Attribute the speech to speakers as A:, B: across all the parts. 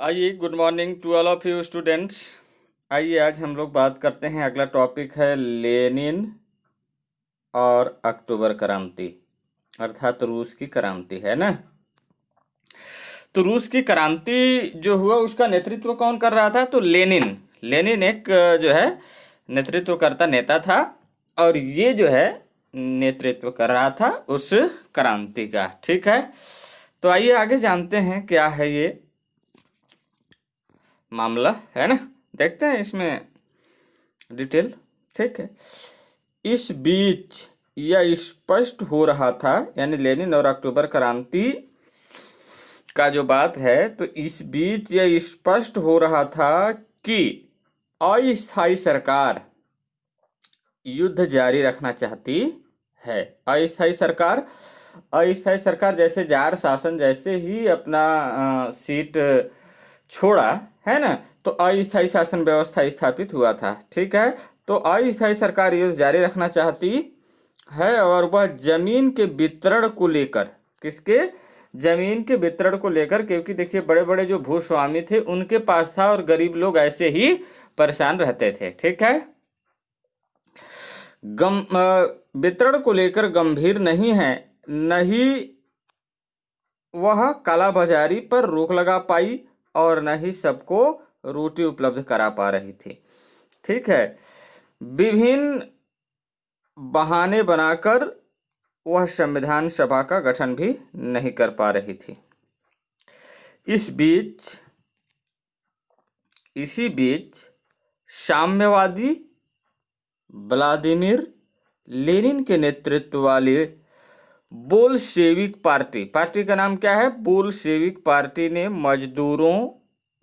A: आइए, good morning to all of you students. आइए आज हम लोग बात करते हैं। अगला टॉपिक है लेनिन और अक्टूबर क्रांति, अर्थात रूस की क्रांति, है ना। तो रूस की क्रांति जो हुआ उसका नेतृत्व कौन कर रहा था? तो लेनिन। लेनिन एक जो है नेतृत्वकर्ता नेता था और ये जो है नेतृत्व कर रहा था उस क्रांति का। ठीक है, तो आइए आगे जानते हैं क्या है ये मामला, है ना। देखते हैं इसमें डिटेल। ठीक है, इस बीच यह स्पष्ट हो रहा था, यानी लेनिन और अक्टूबर क्रांति का जो बात है, तो इस बीच यह स्पष्ट हो रहा था कि अस्थायी सरकार युद्ध जारी रखना चाहती है। अस्थायी सरकार जैसे जार शासन जैसे ही अपना सीट छोड़ा, है ना, तो अस्थायी शासन व्यवस्था स्थापित हुआ था। ठीक है, तो अस्थायी सरकार युद्ध जारी रखना चाहती है और वह जमीन के वितरण को लेकर, किसके? जमीन के वितरण को लेकर, क्योंकि देखिए बड़े बड़े जो भूस्वामी थे उनके पास था और गरीब लोग ऐसे ही परेशान रहते थे। ठीक है, वितरण को लेकर गंभीर नहीं है, नहीं वह कालाबाजारी पर रोक लगा पाई और न ही सबको रोटी उपलब्ध करा पा रही थी। ठीक है, विभिन्न बहाने बनाकर वह संविधान सभा का गठन भी नहीं कर पा रही थी। इसी बीच साम्यवादी व्लादिमीर लेनिन के नेतृत्व वाली बोल्शेविक पार्टी का नाम क्या है? बोल्शेविक पार्टी ने मजदूरों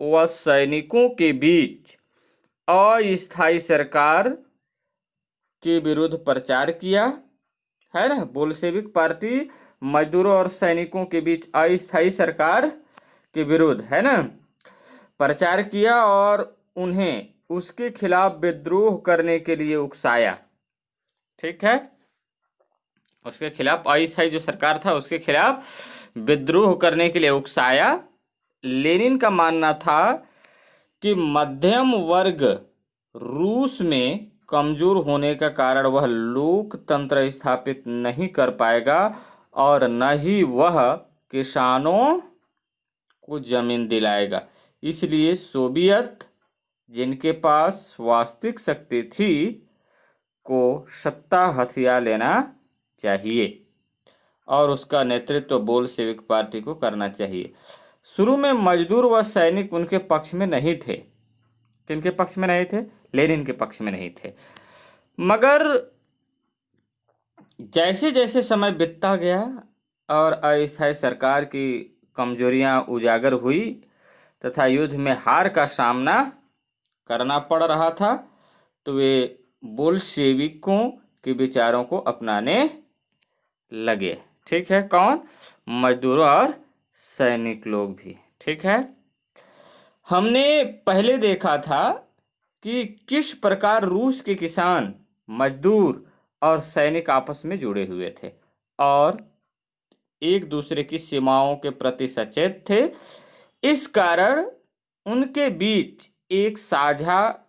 A: व सैनिकों के बीच अस्थायी सरकार के विरुद्ध प्रचार किया, है ना। बोल्शेविक पार्टी मजदूरों और सैनिकों के बीच अस्थायी सरकार के विरुद्ध, है ना, प्रचार किया और उन्हें उसके खिलाफ विद्रोह करने के लिए उकसाया। ठीक है, उसके खिलाफ, अस्थायी जो सरकार था उसके खिलाफ विद्रोह करने के लिए उकसाया। लेनिन का मानना था कि मध्यम वर्ग रूस में कमजोर होने का कारण वह लोकतंत्र स्थापित नहीं कर पाएगा और न ही वह किसानों को जमीन दिलाएगा। इसलिए सोवियत, जिनके पास वास्तविक शक्ति थी, को सत्ता हथिया लेना चाहिए और उसका नेतृत्व बोल्शेविक पार्टी को करना चाहिए। शुरू में मजदूर व सैनिक उनके पक्ष में नहीं थे। किनके पक्ष में नहीं थे? लेनिन के पक्ष में नहीं थे। मगर जैसे जैसे समय बीतता गया और अस्थायी सरकार की कमजोरियां उजागर हुई तथा युद्ध में हार का सामना करना पड़ रहा था, तो वे बोल्शेविकों के विचारों को अपनाने लगे। ठीक है, कौन? मजदूरों और सैनिक लोग भी। ठीक है, हमने पहले देखा था कि किस प्रकार रूस के किसान, मजदूर और सैनिक आपस में जुड़े हुए थे और एक दूसरे की सीमाओं के प्रति सचेत थे। इस कारण उनके बीच एक साझा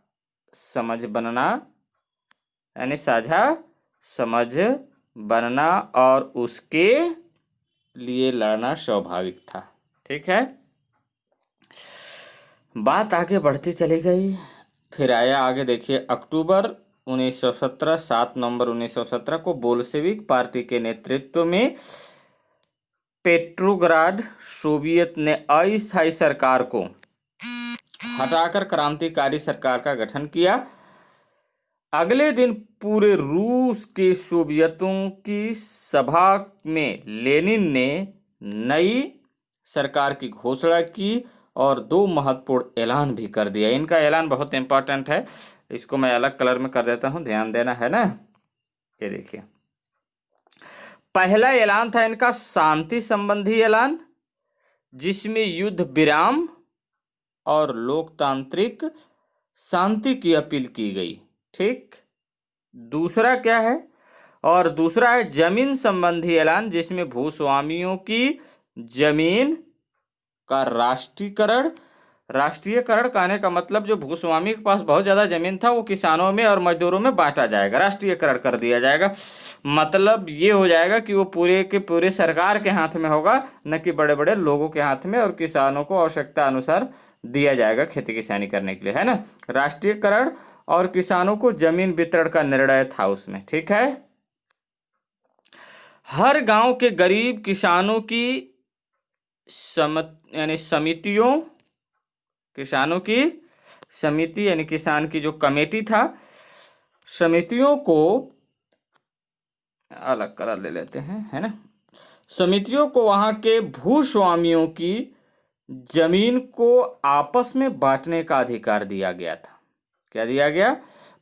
A: समझ बनना, यानी साझा समझ बनना और उसके लिए लड़ना स्वाभाविक था। ठीक है, बात आगे बढ़ती चली गई। फिर आया आगे, देखिए, अक्टूबर 1917, 7 नवंबर 1917 को बोल्शेविक पार्टी के नेतृत्व में पेट्रोग्राड सोवियत ने अस्थायी सरकार को हटाकर क्रांतिकारी सरकार का गठन किया। अगले दिन पूरे रूस के सोवियतों की सभा में लेनिन ने नई सरकार की घोषणा की और 2 महत्वपूर्ण ऐलान भी कर दिया। इनका ऐलान बहुत इंपॉर्टेंट है, इसको मैं अलग कलर में कर देता हूं, ध्यान देना, है ना। ये देखिए, पहला ऐलान था इनका शांति संबंधी ऐलान, जिसमें युद्ध विराम और लोकतांत्रिक शांति की अपील की गई। ठीक, दूसरा क्या है? और दूसरा है जमीन संबंधी ऐलान, जिसमें भूस्वामियों की जमीन का राष्ट्रीयकरण, राष्ट्रीयकरण कहने का मतलब जो भूस्वामी के पास बहुत ज्यादा जमीन था वो किसानों में और मजदूरों में बांटा जाएगा, राष्ट्रीयकरण कर दिया जाएगा। मतलब ये हो जाएगा कि वो पूरे के पूरे सरकार के हाथ में होगा, न कि बड़े बड़े लोगों के हाथ में, और किसानों को आवश्यकता अनुसार दिया जाएगा खेती किसानी करने के लिए, है ना। राष्ट्रीयकरण और किसानों को जमीन वितरण का निर्णय था उसमें, ठीक है। हर गांव के गरीब किसानों की समितियों, किसानों की समिति यानी किसान की जो कमेटी था, समितियों को अलग करा ले लेते हैं, है ना। समितियों को वहां के भूस्वामियों की जमीन को आपस में बांटने का अधिकार दिया गया था। क्या दिया गया?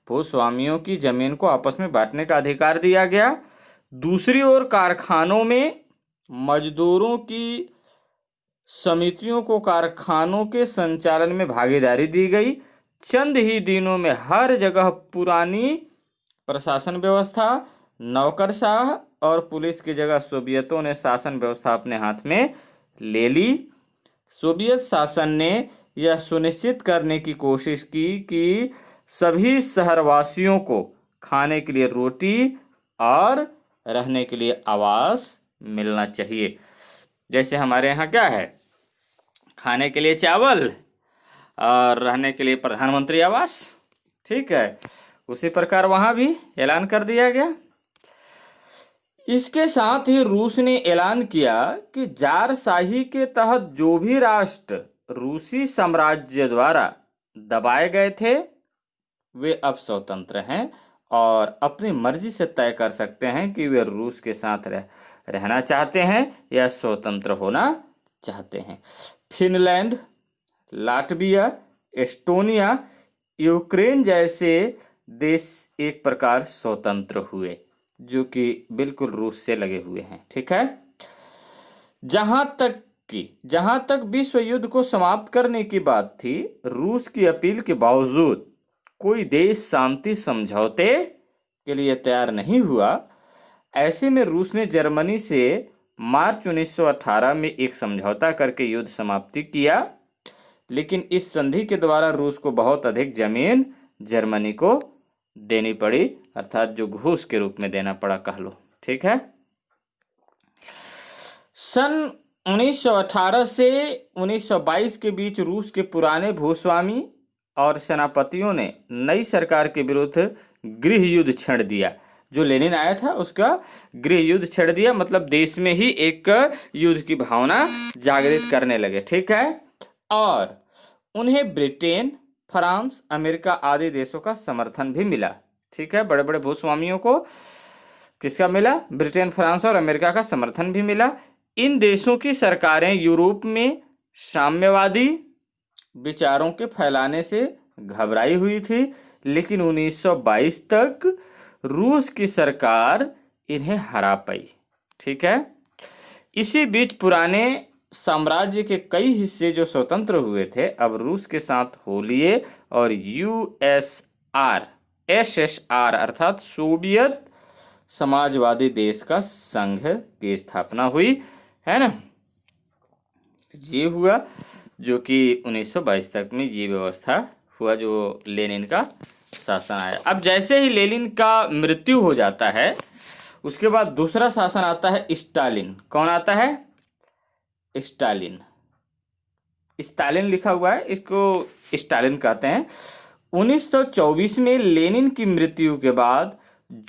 A: भूस्वामियों की जमीन को आपस में बांटने का अधिकार दिया गया। दूसरी ओर कारखानों में मजदूरों की समितियों को कारखानों के संचालन में भागीदारी दी गई। चंद ही दिनों में हर जगह पुरानी प्रशासन व्यवस्था, नौकरशाह और पुलिस की जगह सोवियतों ने शासन व्यवस्था अपने हाथ में ले ली। सोवियत शासन ने यह सुनिश्चित करने की कोशिश की कि सभी शहरवासियों को खाने के लिए रोटी और रहने के लिए आवास मिलना चाहिए। जैसे हमारे यहाँ क्या है, खाने के लिए चावल और रहने के लिए प्रधानमंत्री आवास, ठीक है। उसी प्रकार वहां भी ऐलान कर दिया गया। इसके साथ ही रूस ने ऐलान किया कि जारशाही के तहत जो भी राष्ट्र रूसी साम्राज्य द्वारा दबाए गए थे वे अब स्वतंत्र हैं और अपनी मर्जी से तय कर सकते हैं कि वे रूस के साथ रहना चाहते हैं या स्वतंत्र होना चाहते हैं। फिनलैंड, लाटविया, एस्टोनिया, यूक्रेन जैसे देश एक प्रकार स्वतंत्र हुए, जो कि बिल्कुल रूस से लगे हुए हैं, ठीक है। जहां तक विश्व युद्ध को समाप्त करने की बात थी, रूस की अपील के बावजूद कोई देश शांति समझौते के लिए तैयार नहीं हुआ। ऐसे में रूस ने जर्मनी से मार्च 1918 में एक समझौता करके युद्ध समाप्ति किया, लेकिन इस संधि के द्वारा रूस को बहुत अधिक जमीन जर्मनी को देनी पड़ी, अर्थात जो घूस के रूप में देना पड़ा कह लो, ठीक है। सन 1918 से 1922 के बीच रूस के पुराने भूस्वामी और सेनापतियों ने नई सरकार के विरुद्ध गृह युद्ध छेड़ दिया। जो लेनिन आया था उसका गृह युद्ध छेड़ दिया, मतलब देश में ही एक युद्ध की भावना जागृत करने लगे, ठीक है। और उन्हें ब्रिटेन, फ्रांस, अमेरिका आदि देशों का समर्थन भी मिला, ठीक है। बड़े बड़े भूस्वामियों को किसका मिला? ब्रिटेन, फ्रांस और अमेरिका का समर्थन भी मिला। इन देशों की सरकारें यूरोप में साम्यवादी विचारों के फैलाने से घबराई हुई थी, लेकिन 1922 तक रूस की सरकार इन्हें हरा पाई, ठीक है। इसी बीच पुराने साम्राज्य के कई हिस्से जो स्वतंत्र हुए थे अब रूस के साथ हो लिए और एसएसआर अर्थात सोवियत समाजवादी देश का संघ की स्थापना हुई, है ना। ये हुआ जो कि 1922 तक में ये व्यवस्था हुआ जो लेनिन का शासन आया। अब जैसे ही लेनिन का मृत्यु हो जाता है उसके बाद दूसरा शासन आता है स्टालिन। कौन आता है? स्टालिन। स्टालिन लिखा हुआ है, इसको स्टालिन कहते हैं। 1924 में लेनिन की मृत्यु के बाद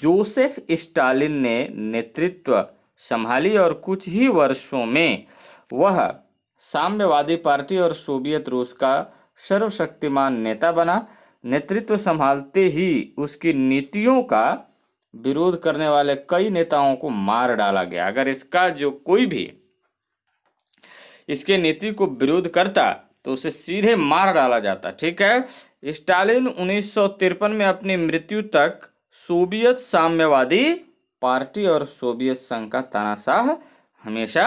A: जोसेफ स्टालिन ने नेतृत्व संभाली और कुछ ही वर्षों में वह साम्यवादी पार्टी और सोवियत रूस का सर्वशक्तिमान नेता बना। नेतृत्व संभालते ही उसकी नीतियों का विरोध करने वाले कई नेताओं को मार डाला गया। अगर इसका जो कोई भी इसके नीति को विरोध करता तो उसे सीधे मार डाला जाता, ठीक है। स्टालिन 1953 में अपनी मृत्यु तक सोवियत साम्यवादी पार्टी और सोवियत संघ का तानाशाह हमेशा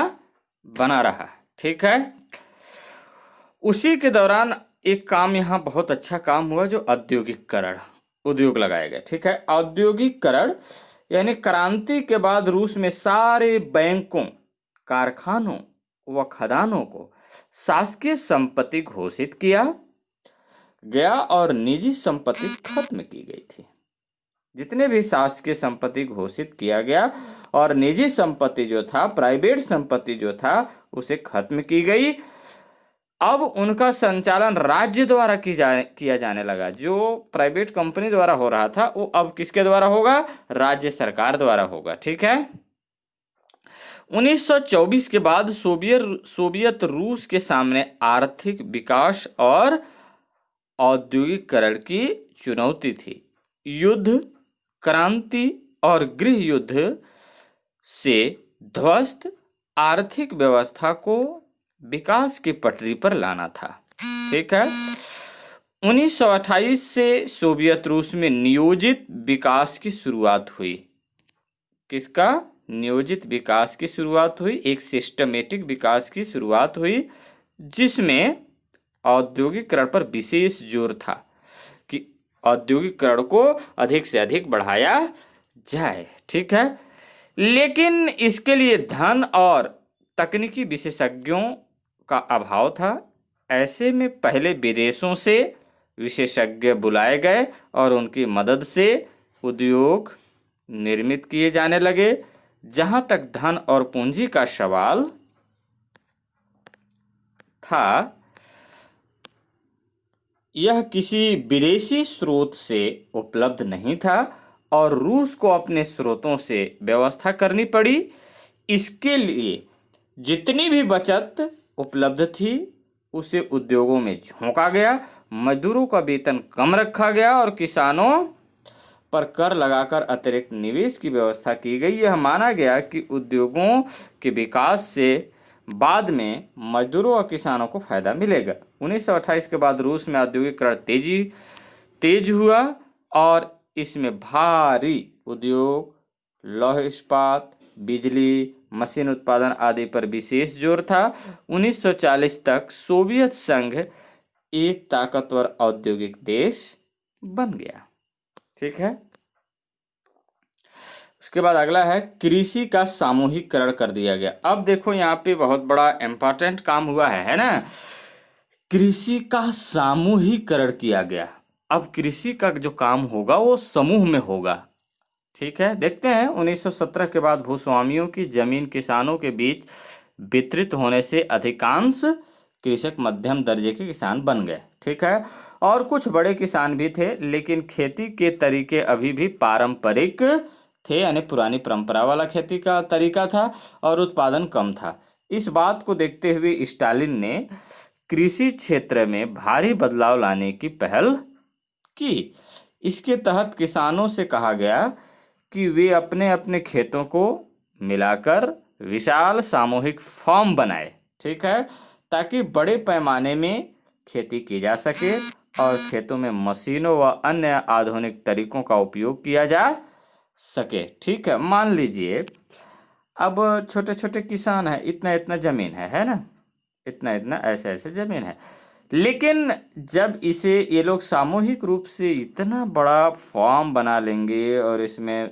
A: बना रहा, ठीक है। उसी के दौरान एक काम यहाँ बहुत अच्छा काम हुआ जो औद्योगिकरण, उद्योग लगाए गए, ठीक है। औद्योगिकरण यानी क्रांति के बाद रूस में सारे बैंकों, कारखानों व खदानों को शासकीय संपत्ति घोषित किया गया और निजी संपत्ति खत्म की गई थी। जितने भी शासकीय संपत्ति घोषित किया गया और निजी संपत्ति जो था, प्राइवेट संपत्ति जो था, उसे खत्म की गई। अब उनका संचालन राज्य द्वारा किया जाने लगा। जो प्राइवेट कंपनी द्वारा हो रहा था वो अब किसके द्वारा होगा? राज्य सरकार द्वारा होगा। ठीक है। 1924 के बाद सोवियत रूस के सामने आर्थिक विकास और औद्योगिकरण की चुनौती थी। युद्ध, क्रांति और गृह युद्ध से ध्वस्त आर्थिक व्यवस्था को विकास की पटरी पर लाना था। ठीक है। 1928 से सोवियत रूस में नियोजित विकास की शुरुआत हुई। किसका? नियोजित विकास की शुरुआत हुई। एक सिस्टमेटिक विकास की शुरुआत हुई जिसमें औद्योगिकरण पर विशेष जोर था कि औद्योगिकरण को अधिक से अधिक बढ़ाया जाए। ठीक है। लेकिन इसके लिए धन और तकनीकी विशेषज्ञों का अभाव था। ऐसे में पहले विदेशों से विशेषज्ञ बुलाए गए और उनकी मदद से उद्योग निर्मित किए जाने लगे। जहां तक धन और पूंजी का सवाल था, यह किसी विदेशी स्रोत से उपलब्ध नहीं था और रूस को अपने स्रोतों से व्यवस्था करनी पड़ी। इसके लिए जितनी भी बचत उपलब्ध थी उसे उद्योगों में झोंका गया। मजदूरों का वेतन कम रखा गया और किसानों पर कर लगाकर अतिरिक्त निवेश की व्यवस्था की गई। यह माना गया कि उद्योगों के विकास से बाद में मजदूरों और किसानों को फायदा मिलेगा। 1928 के बाद रूस में औद्योगिकरण तेज हुआ और इसमें भारी उद्योग, लौह इस्पात, बिजली, मशीन उत्पादन आदि पर विशेष जोर था। 1940 तक सोवियत संघ एक ताकतवर औद्योगिक देश बन गया। ठीक है। उसके बाद अगला है कृषि का सामूहिकरण कर दिया गया। अब देखो यहाँ पे बहुत बड़ा इंपॉर्टेंट काम हुआ है ना। कृषि का सामूहिकरण किया गया। अब कृषि का जो काम होगा वो समूह में होगा। ठीक है। देखते हैं 1917 के बाद भूस्वामियों की जमीन किसानों के बीच वितरित होने से अधिकांश कृषक मध्यम दर्जे के किसान बन गए। ठीक है। और कुछ बड़े किसान भी थे, लेकिन खेती के तरीके अभी भी पारंपरिक थे, यानी पुरानी परंपरा वाला खेती का तरीका था और उत्पादन कम था। इस बात को देखते हुए स्टालिन ने कृषि क्षेत्र में भारी बदलाव लाने की पहल की। इसके तहत किसानों से कहा गया कि वे अपने अपने खेतों को मिलाकर विशाल सामूहिक फार्म बनाए। ठीक है। ताकि बड़े पैमाने में खेती की जा सके और खेतों में मशीनों व अन्य आधुनिक तरीकों का उपयोग किया जा सके। ठीक है। मान लीजिए अब छोटे छोटे किसान हैं, इतना इतना जमीन है ना, इतना इतना ऐसे ऐसे जमीन है, लेकिन जब इसे ये लोग सामूहिक रूप से इतना बड़ा फार्म बना लेंगे और इसमें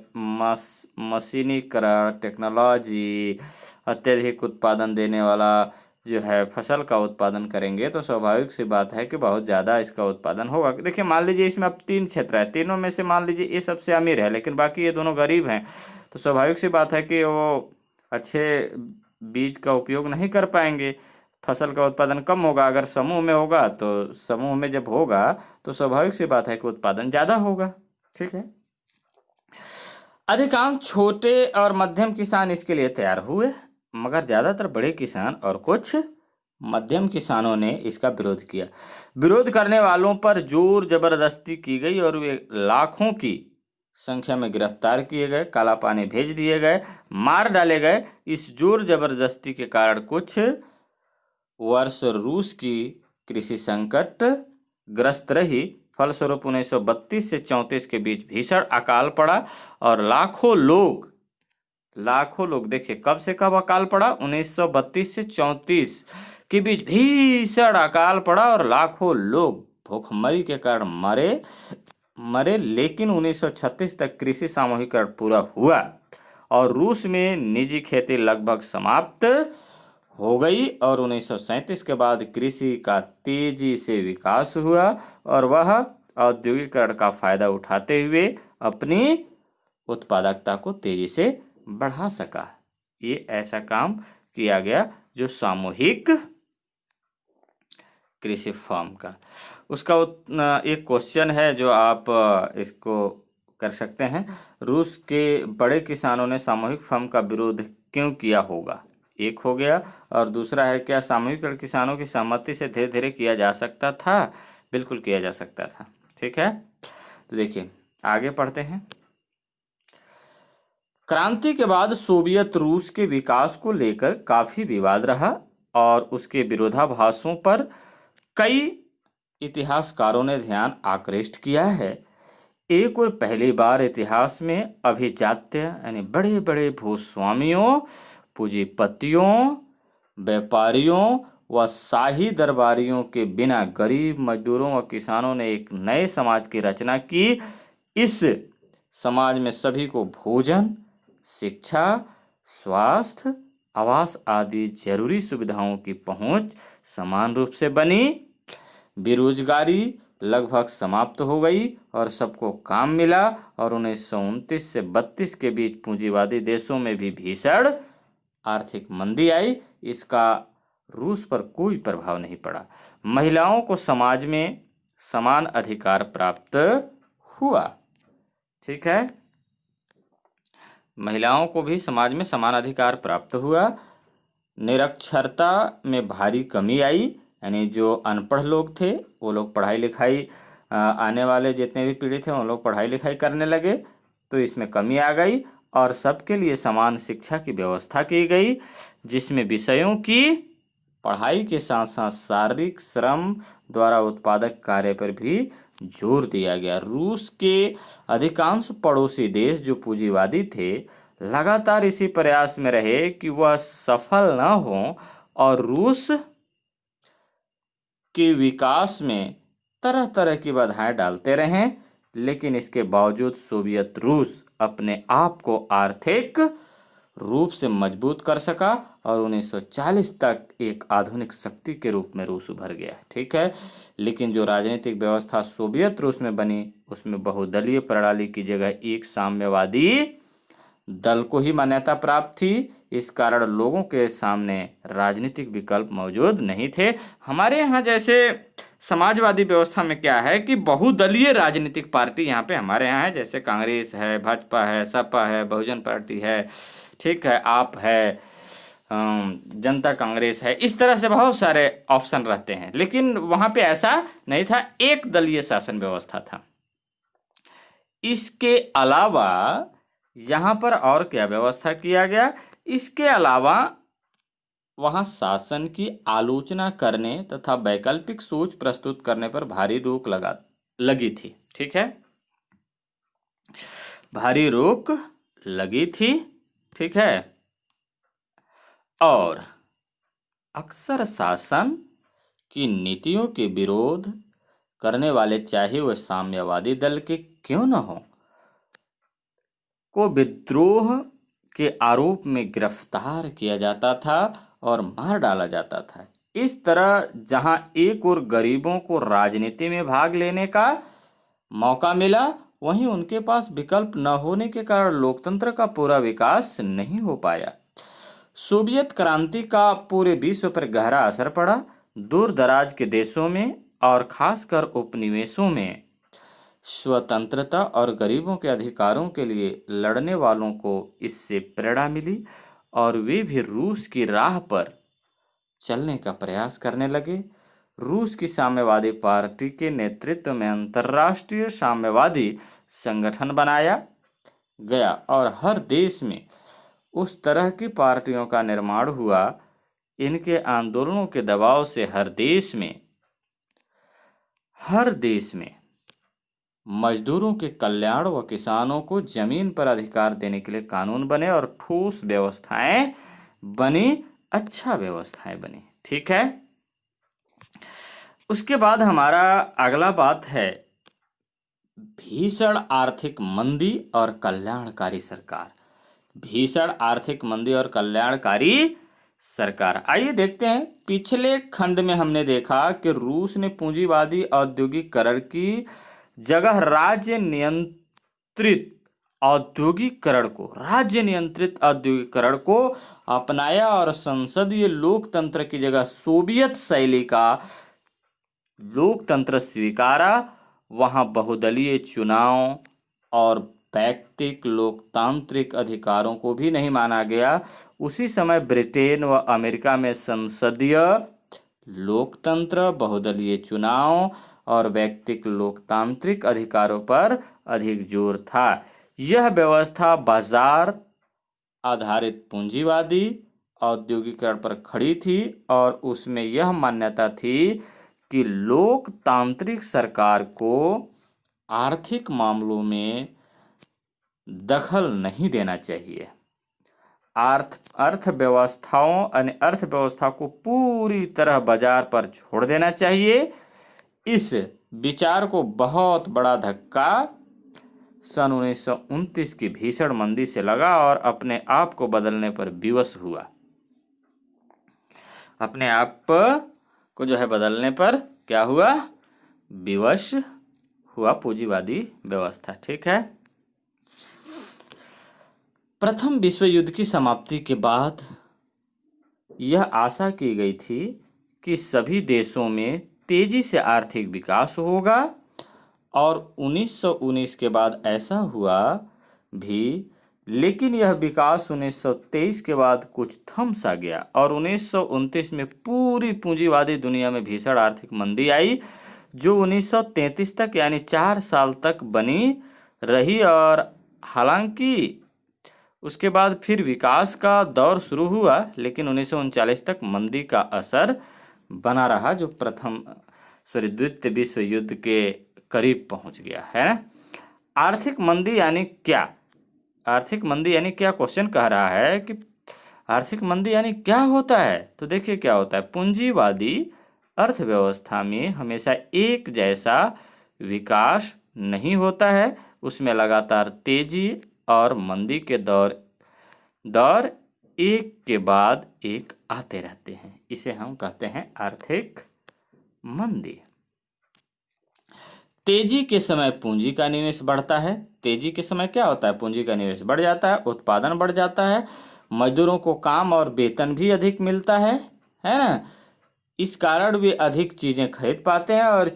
A: मशीनीकरण, टेक्नोलॉजी, अत्यधिक उत्पादन देने वाला जो है फसल का उत्पादन करेंगे, तो स्वाभाविक सी बात है कि बहुत ज़्यादा इसका उत्पादन होगा। देखिए मान लीजिए इसमें अब 3 क्षेत्र है, तीनों में से मान लीजिए ये सबसे अमीर है लेकिन बाकी ये दोनों गरीब हैं, तो स्वाभाविक सी बात है कि वो अच्छे बीज का उपयोग नहीं कर पाएंगे, फसल का उत्पादन कम होगा। अगर समूह में होगा तो समूह में जब होगा तो स्वाभाविक सी बात है कि उत्पादन ज़्यादा होगा। ठीक है। अधिकांश छोटे और मध्यम किसान इसके लिए तैयार हुए, मगर ज़्यादातर बड़े किसान और कुछ मध्यम किसानों ने इसका विरोध किया। विरोध करने वालों पर जोर जबरदस्ती की गई और वे लाखों की संख्या में गिरफ्तार किए गए, काला पानी भेज दिए गए, मार डाले गए। इस जोर जबरदस्ती के कारण कुछ वर्ष रूस की कृषि संकट ग्रस्त रही। फलस्वरूप 1932 से 34 के बीच भीषण अकाल पड़ा और लाखों लोग देखिए कब से कब अकाल पड़ा, 1932 से 34 के बीच भीषण अकाल पड़ा और लाखों लोग भूखमरी के कारण मरे। लेकिन 1936 तक कृषि सामूहिकरण पूरा हुआ और रूस में निजी खेती लगभग समाप्त हो गई और 1937 के बाद कृषि का तेजी से विकास हुआ और वह औद्योगिकरण का फायदा उठाते हुए अपनी उत्पादकता को तेजी से बढ़ा सका। ये ऐसा काम किया गया जो सामूहिक कृषि फर्म का। उसका एक क्वेश्चन है जो आप इसको कर सकते हैं। रूस के बड़े किसानों ने सामूहिक फर्म का विरोध क्यों किया होगा, एक हो गया। और दूसरा है, क्या सामूहिक किसानों की सहमति से धीरे धीरे किया जा सकता था? बिल्कुल किया जा सकता था। ठीक है, तो देखिए आगे पढ़ते हैं। क्रांति के बाद सोवियत रूस के विकास को लेकर काफी विवाद रहा और उसके विरोधाभासों पर कई इतिहासकारों ने ध्यान आकृष्ट किया है। एक और पहली बार इतिहास में अभिजात्य यानी बड़े बड़े भूस्वामियों, पूंजीपतियों, व्यापारियों व शाही दरबारियों के बिना गरीब मजदूरों व किसानों ने एक नए समाज की रचना की। इस समाज में सभी को भोजन, शिक्षा, स्वास्थ्य, आवास आदि जरूरी सुविधाओं की पहुंच समान रूप से बनी। बेरोजगारी लगभग समाप्त हो गई और सबको काम मिला और 1929 से 32 के बीच पूंजीवादी देशों में भी भीषण आर्थिक मंदी आई। इसका रूस पर कोई प्रभाव नहीं पड़ा। महिलाओं को समाज में समान अधिकार प्राप्त हुआ। ठीक है, महिलाओं को भी समाज में समान अधिकार प्राप्त हुआ। निरक्षरता में भारी कमी आई, यानी जो अनपढ़ लोग थे वो लोग पढ़ाई लिखाई, आने वाले जितने भी पीढ़ी थे वो लोग पढ़ाई लिखाई करने लगे, तो इसमें कमी आ गई। और सबके लिए समान शिक्षा की व्यवस्था की गई, जिसमें विषयों की पढ़ाई के साथ साथ शारीरिक श्रम द्वारा उत्पादक कार्य पर भी जोर दिया गया। रूस के अधिकांश पड़ोसी देश जो पूंजीवादी थे लगातार इसी प्रयास में रहे कि वह सफल न हो और रूस के विकास में तरह तरह की बाधाएं डालते रहें, लेकिन इसके बावजूद सोवियत रूस अपने आप को आर्थिक रूप से मजबूत कर सका और 1940 तक एक आधुनिक शक्ति के रूप में रूस उभर गया। ठीक है, लेकिन जो राजनीतिक व्यवस्था सोवियत रूस में बनी उसमें बहुदलीय प्रणाली की जगह एक साम्यवादी दल को ही मान्यता प्राप्त थी। इस कारण लोगों के सामने राजनीतिक विकल्प मौजूद नहीं थे। हमारे यहाँ जैसे समाजवादी व्यवस्था में क्या है कि बहुदलीय राजनीतिक पार्टी यहाँ पे हमारे यहाँ है, जैसे कांग्रेस है, भाजपा है, सपा है, बहुजन पार्टी है, ठीक है, आप है, जनता कांग्रेस है, इस तरह से बहुत सारे ऑप्शन रहते हैं। लेकिन वहाँ पे ऐसा नहीं था, एक दलीय शासन व्यवस्था था। इसके अलावा यहाँ पर और क्या व्यवस्था किया गया? इसके अलावा वहाँ शासन की आलोचना करने तथा वैकल्पिक सोच प्रस्तुत करने पर भारी रोक लगी थी। ठीक है, भारी रोक लगी थी। ठीक है, और अक्सर शासन की नीतियों के विरोध करने वाले, चाहे वह साम्यवादी दल के क्यों न हो, को विद्रोह के आरोप में गिरफ्तार किया जाता था और मार डाला जाता था। इस तरह जहां एक और गरीबों को राजनीति में भाग लेने का मौका मिला, वहीं उनके पास विकल्प न होने के कारण लोकतंत्र का पूरा विकास नहीं हो पाया। सोवियत क्रांति का पूरे विश्व पर गहरा असर पड़ा। दूर दराज के देशों में और खासकर उपनिवेशों में स्वतंत्रता और गरीबों के अधिकारों के लिए लड़ने वालों को इससे प्रेरणा मिली और वे भी रूस की राह पर चलने का प्रयास करने लगे। रूस की साम्यवादी पार्टी के नेतृत्व में अंतर्राष्ट्रीय साम्यवादी संगठन बनाया गया और हर देश में उस तरह की पार्टियों का निर्माण हुआ। इनके आंदोलनों के दबाव से हर देश में मजदूरों के कल्याण व किसानों को जमीन पर अधिकार देने के लिए कानून बने और ठोस व्यवस्थाएं बनी, अच्छा व्यवस्थाएं बनी। ठीक है, उसके बाद हमारा अगला बात है भीषण आर्थिक मंदी और कल्याणकारी सरकार। भीषण आर्थिक मंदी और कल्याणकारी सरकार। आइए देखते हैं, पिछले खंड में हमने देखा कि रूस ने पूंजीवादी औद्योगिकरण की जगह राज्य नियंत्रित औद्योगिकरण को अपनाया और संसदीय लोकतंत्र की जगह सोवियत शैली का लोकतंत्र स्वीकारा। वहां बहुदलीय चुनाव और व्यक्तिक लोकतांत्रिक अधिकारों को भी नहीं माना गया। उसी समय ब्रिटेन व अमेरिका में संसदीय लोकतंत्र, बहुदलीय चुनाव और व्यक्तिक लोकतांत्रिक अधिकारों पर अधिक जोर था। यह व्यवस्था बाजार आधारित पूंजीवादी औद्योगिकरण पर खड़ी थी और उसमें यह मान्यता थी कि लोकतांत्रिक सरकार को आर्थिक मामलों में दखल नहीं देना चाहिए। अर्थव्यवस्था को पूरी तरह बाजार पर छोड़ देना चाहिए। इस विचार को बहुत बड़ा धक्का सन 1929 की भीषण मंदी से लगा और अपने आप को बदलने पर विवश हुआ। अपने आप को जो है बदलने पर क्या हुआ? विवश हुआ पूंजीवादी व्यवस्था। ठीक है। प्रथम विश्व युद्ध की समाप्ति के बाद यह आशा की गई थी कि सभी देशों में तेजी से आर्थिक विकास होगा और 1919 के बाद ऐसा हुआ भी, लेकिन यह विकास 1923 के बाद कुछ थम सा गया और 1929 में पूरी पूंजीवादी दुनिया में भीषण आर्थिक मंदी आई, जो 1933 तक यानी 4 साल तक बनी रही। और हालांकि उसके बाद फिर विकास का दौर शुरू हुआ, लेकिन 1939 तक मंदी का असर बना रहा, जो द्वितीय विश्व युद्ध के करीब पहुंच गया है। आर्थिक मंदी यानी क्या? आर्थिक मंदी यानी क्या क्वेश्चन कह रहा है कि आर्थिक मंदी यानी क्या होता है। तो देखिए क्या होता है। पूंजीवादी अर्थव्यवस्था में हमेशा एक जैसा विकास नहीं होता है, उसमें लगातार तेजी और मंदी के दौर एक के बाद एक आते रहते हैं। इसे हम कहते हैं आर्थिक मंदी। तेजी के समय पूंजी का निवेश बढ़ता है। तेजी के समय क्या होता है? पूंजी का निवेश बढ़ जाता है, उत्पादन बढ़ जाता है, मजदूरों को काम और वेतन भी अधिक मिलता है ना। इस कारण वे अधिक चीजें खरीद पाते हैं और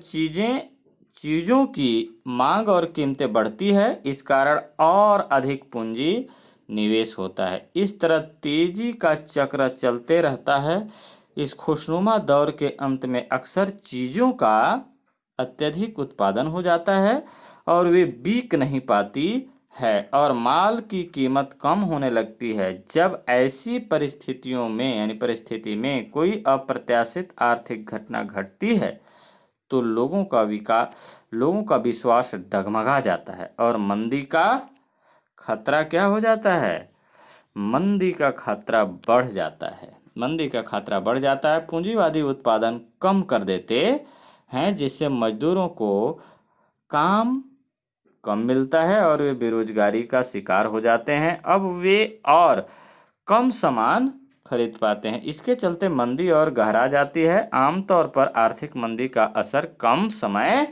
A: चीजों की मांग और कीमतें बढ़ती है। इस कारण और अधिक पूंजी निवेश होता है। इस तरह तेजी का चक्र चलते रहता है। इस खुशनुमा दौर के अंत में अक्सर चीजों का अत्यधिक उत्पादन हो जाता है और वे बिक नहीं पाती है और माल की कीमत कम होने लगती है। जब ऐसी परिस्थिति में कोई अप्रत्याशित आर्थिक घटना घटती है तो लोगों का विश्वास डगमगा जाता है और मंदी का खतरा क्या हो जाता है? मंदी का खतरा बढ़ जाता है। मंदी का खतरा बढ़ जाता है। पूंजीवादी उत्पादन कम कर देते हैं, जिससे मजदूरों को काम कम मिलता है और वे बेरोजगारी का शिकार हो जाते हैं। अब वे और कम सामान खरीद पाते हैं। इसके चलते मंदी और गहरा जाती है। आमतौर पर आर्थिक मंदी का असर कम समय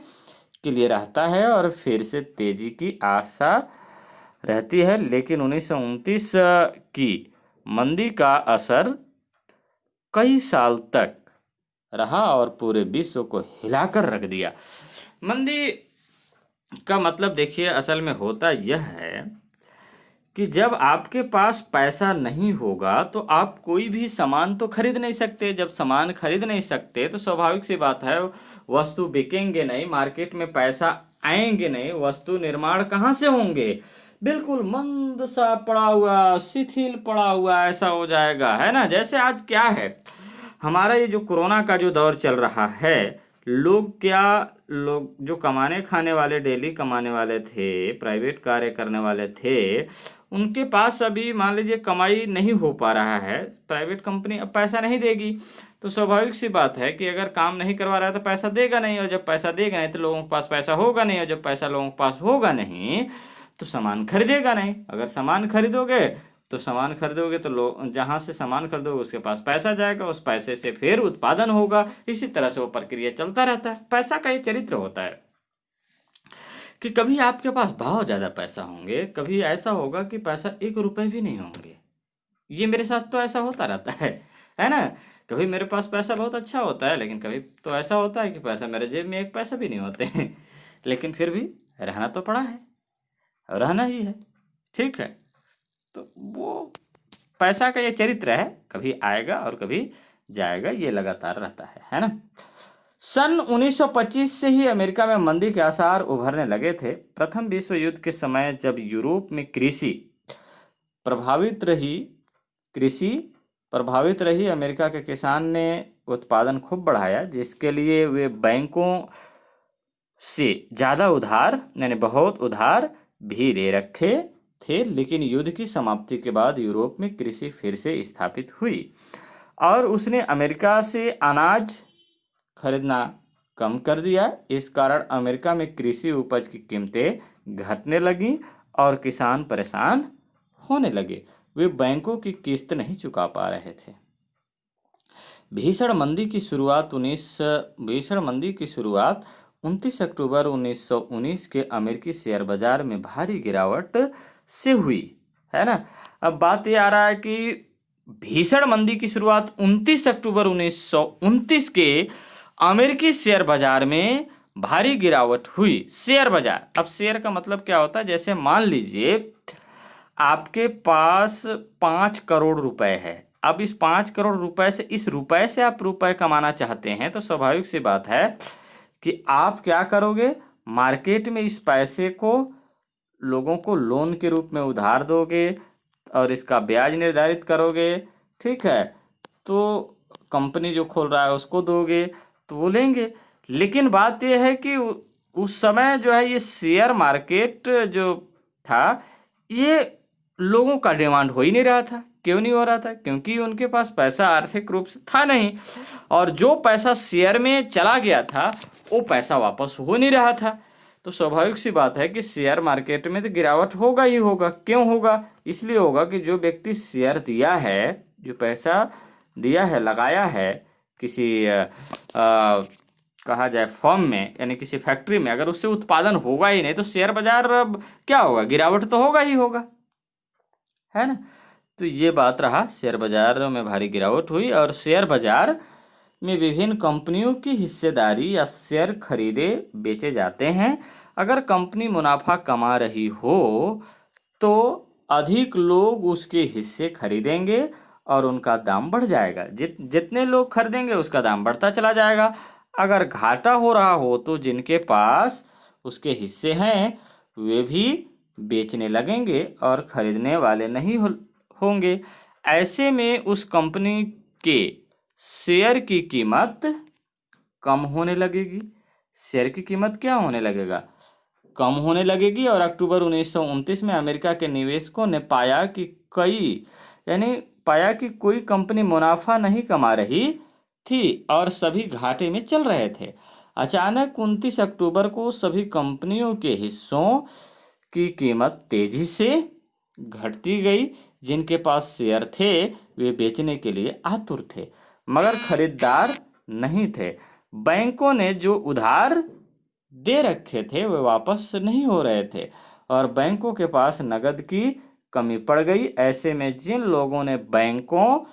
A: के लिए रहता है और फिर से तेजी की आशा रहती है, लेकिन 1929 की मंदी का असर कई साल तक रहा और पूरे विश्व को हिलाकर रख दिया। मंदी का मतलब देखिए असल में होता यह है कि जब आपके पास पैसा नहीं होगा तो आप कोई भी सामान तो खरीद नहीं सकते। जब सामान खरीद नहीं सकते तो स्वाभाविक सी बात है, वस्तु बिकेंगे नहीं, मार्केट में पैसा आएंगे नहीं, वस्तु निर्माण कहाँ से होंगे? बिल्कुल मंद सा पड़ा हुआ, शिथिल पड़ा हुआ ऐसा हो जाएगा, है ना। जैसे आज क्या है, हमारा ये जो कोरोना का जो दौर चल रहा है, लोग जो कमाने खाने वाले, डेली कमाने वाले थे, प्राइवेट कार्य करने वाले थे, उनके पास अभी मान लीजिए कमाई नहीं हो पा रहा है। प्राइवेट कंपनी अब पैसा नहीं देगी, तो स्वाभाविक सी बात है कि अगर काम नहीं करवा रहा है तो पैसा देगा नहीं, और जब पैसा देगा नहीं तो लोगों के पास पैसा होगा नहीं, और जब पैसा लोगों के पास होगा नहीं तो सामान खरीदेगा नहीं। अगर सामान खरीदोगे तो सामान खरीदोगे तो लोग जहां से सामान खरीदोगे उसके पास पैसा जाएगा, उस पैसे से फिर उत्पादन होगा। इसी तरह से वो प्रक्रिया चलता रहता है। पैसा का ये चरित्र होता है कि कभी आपके पास बहुत ज्यादा पैसा होंगे, कभी ऐसा होगा कि पैसा 1 रुपए भी नहीं होंगे। ये मेरे साथ तो ऐसा होता रहता है ना। कभी मेरे पास पैसा बहुत अच्छा होता है, लेकिन कभी तो ऐसा होता है कि पैसा मेरे जेब में 1 पैसा भी नहीं होते हैं लेकिन फिर भी रहना तो पड़ा है, रहना ही है, ठीक है। तो वो पैसा का ये चरित्र है, कभी आएगा और कभी जाएगा, ये लगातार रहता है ना। सन 1925 से ही अमेरिका में मंदी के आसार उभरने लगे थे। प्रथम विश्व युद्ध के समय जब यूरोप में कृषि प्रभावित रही, अमेरिका के किसान ने उत्पादन खूब बढ़ाया, जिसके लिए वे बैंकों से ज़्यादा उधार यानी बहुत उधार भी ले रखे थे। लेकिन युद्ध की समाप्ति के बाद यूरोप में कृषि फिर से स्थापित हुई और उसने अमेरिका से अनाज खरीदना कम कर दिया। इस कारण अमेरिका में कृषि उपज की कीमतें घटने लगीं और किसान परेशान होने लगे। वे बैंकों की किस्त नहीं चुका पा रहे थे। भीषण मंदी की शुरुआत 29 अक्टूबर 1919 के अमेरिकी शेयर बाजार में भारी गिरावट से हुई, है ना। अब बात ये आ रहा है कि भीषण मंदी की शुरुआत 29 अक्टूबर 1929 के अमेरिकी शेयर बाजार में भारी गिरावट हुई। शेयर बाजार, अब शेयर का मतलब क्या होता है, जैसे मान लीजिए आपके पास 5 करोड़ रुपए है। अब इस 5 करोड़ रुपए से, इस रुपए से आप रुपए कमाना चाहते हैं, तो स्वाभाविक सी बात है कि आप क्या करोगे, मार्केट में इस पैसे को लोगों को लोन के रूप में उधार दोगे और इसका ब्याज निर्धारित करोगे, ठीक है। तो कंपनी जो खोल रहा है उसको दोगे तो वो लेंगे। लेकिन बात यह है कि उस समय जो है ये शेयर मार्केट जो था, ये लोगों का डिमांड हो ही नहीं रहा था। क्यों नहीं हो रहा था? क्योंकि उनके पास पैसा आर्थिक रूप से था नहीं, और जो पैसा शेयर में चला गया था वो पैसा वापस हो नहीं रहा था। तो स्वाभाविक सी बात है कि शेयर मार्केट में तो गिरावट होगा ही होगा। क्यों होगा? इसलिए होगा कि जो व्यक्ति शेयर दिया है, जो पैसा दिया है, लगाया है किसी कहा जाए फर्म में, यानी किसी फैक्ट्री में, अगर उससे उत्पादन होगा ही नहीं तो शेयर बाजार अब क्या होगा, गिरावट तो होगा ही होगा, है ना। तो ये बात रहा, शेयर बाजार में भारी गिरावट हुई और शेयर बाजार में विभिन्न कंपनियों की हिस्सेदारी या शेयर खरीदे बेचे जाते हैं। अगर कंपनी मुनाफा कमा रही हो तो अधिक लोग उसके हिस्से खरीदेंगे और उनका दाम बढ़ जाएगा। जितने लोग खरीदेंगे उसका दाम बढ़ता चला जाएगा। अगर घाटा हो रहा हो तो जिनके पास उसके हिस्से हैं वे भी बेचने लगेंगे और खरीदने वाले नहीं होंगे। ऐसे में उस कंपनी के शेयर की कीमत कम होने लगेगी। शेयर की कीमत क्या होने लगेगा? कम होने लगेगी। और अक्टूबर 1929 में अमेरिका के निवेशकों ने पाया कि कोई कंपनी मुनाफा नहीं कमा रही थी और सभी घाटे में चल रहे थे। अचानक 29 अक्टूबर को सभी कंपनियों के हिस्सों की कीमत तेजी से घटती गई। जिनके पास शेयर थे वे बेचने के लिए आतुर थे, मगर खरीदार नहीं थे। बैंकों ने जो उधार दे रखे थे वे वापस नहीं हो रहे थे और बैंकों के पास नकद की कमी पड़ गई। ऐसे में जिन लोगों ने बैंकों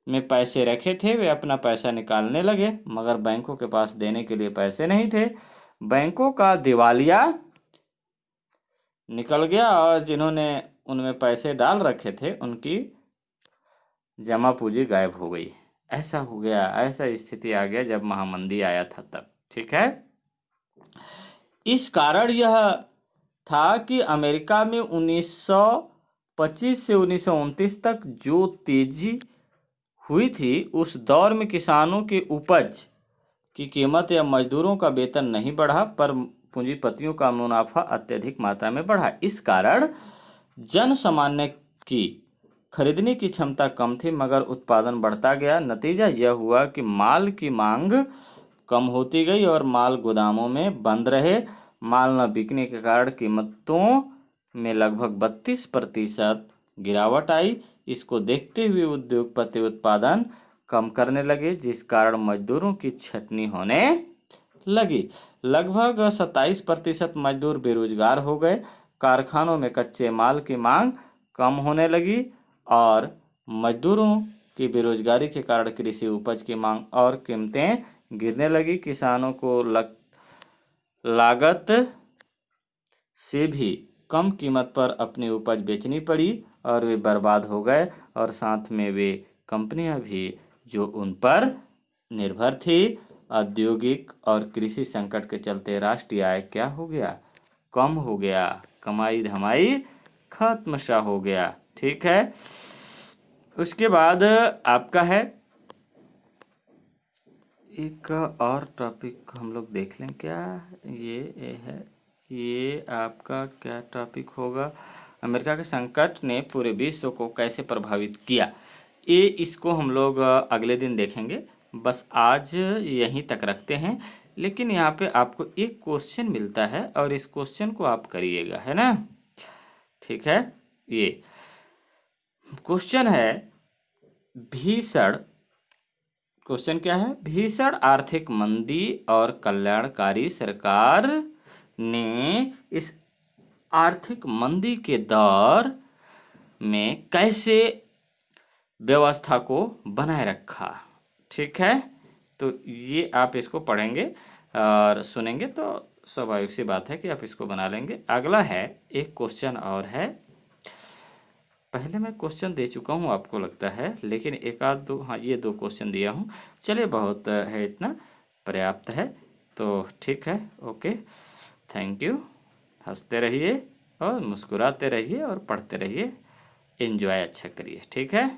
A: में पैसे रखे थे वे अपना पैसा निकालने लगे, मगर बैंकों के पास देने के लिए पैसे नहीं थे। बैंकों का दिवालिया निकल गया और जिन्होंने उनमें पैसे डाल रखे थे उनकी जमा पूंजी गायब हो गई। ऐसा हो गया, ऐसा स्थिति आ गया जब महामंदी आया था तब, ठीक है। इस कारण यह था कि अमेरिका में 1925 से 1929 तक जो तेजी हुई थी उस दौर में किसानों के उपज की कीमत या मजदूरों का वेतन नहीं बढ़ा, पर पूंजीपतियों का मुनाफा अत्यधिक मात्रा में बढ़ा। इस कारण जन सामान्य की खरीदने की क्षमता कम थी मगर उत्पादन बढ़ता गया। नतीजा यह हुआ कि माल की मांग कम होती गई और माल गोदामों में बंद रहे। माल न बिकने के कारण कीमतों में लगभग 32% गिरावट आई। इसको देखते हुए उद्योगपति उत्पादन कम करने लगे, जिस कारण मजदूरों की छटनी होने लगी। लगभग 27% मजदूर बेरोजगार हो गए। कारखानों में कच्चे माल की मांग कम होने लगी और मजदूरों की बेरोजगारी के कारण कृषि उपज की मांग और कीमतें गिरने लगी। किसानों को लागत से भी कम कीमत पर अपनी उपज बेचनी पड़ी और वे बर्बाद हो गए, और साथ में वे कंपनियां भी जो उन पर निर्भर थी। औद्योगिक और कृषि संकट के चलते राष्ट्रीय आय क्या हो गया? कम हो गया। कमाई धमाई खत्म सा हो गया। ठीक है। उसके बाद आपका है एक और टॉपिक हम लोग देख लें क्या। ये है, ये आपका क्या टॉपिक होगा? अमेरिका के संकट ने पूरे विश्व को कैसे प्रभावित किया। ये इसको हम लोग अगले दिन देखेंगे। बस आज यहीं तक रखते हैं। लेकिन यहाँ पे आपको एक क्वेश्चन मिलता है और इस क्वेश्चन को आप करिएगा, है ना। ठीक है। ये क्वेश्चन है, भीषण क्वेश्चन क्या है? भीषण आर्थिक मंदी और कल्याणकारी सरकार ने इस आर्थिक मंदी के दौर में कैसे व्यवस्था को बनाए रखा। ठीक है। तो ये आप इसको पढ़ेंगे और सुनेंगे तो स्वाभाविक सी बात है कि आप इसको बना लेंगे। अगला है, एक क्वेश्चन और है। पहले मैं क्वेश्चन दे चुका हूँ आपको लगता है, लेकिन एक आध दो, हाँ ये 2 क्वेश्चन दिया हूँ। चलिए बहुत है, इतना पर्याप्त है। तो ठीक है, ओके, थैंक यू। हंसते रहिए और मुस्कुराते रहिए और पढ़ते रहिए। एंजॉय अच्छा करिए। ठीक है।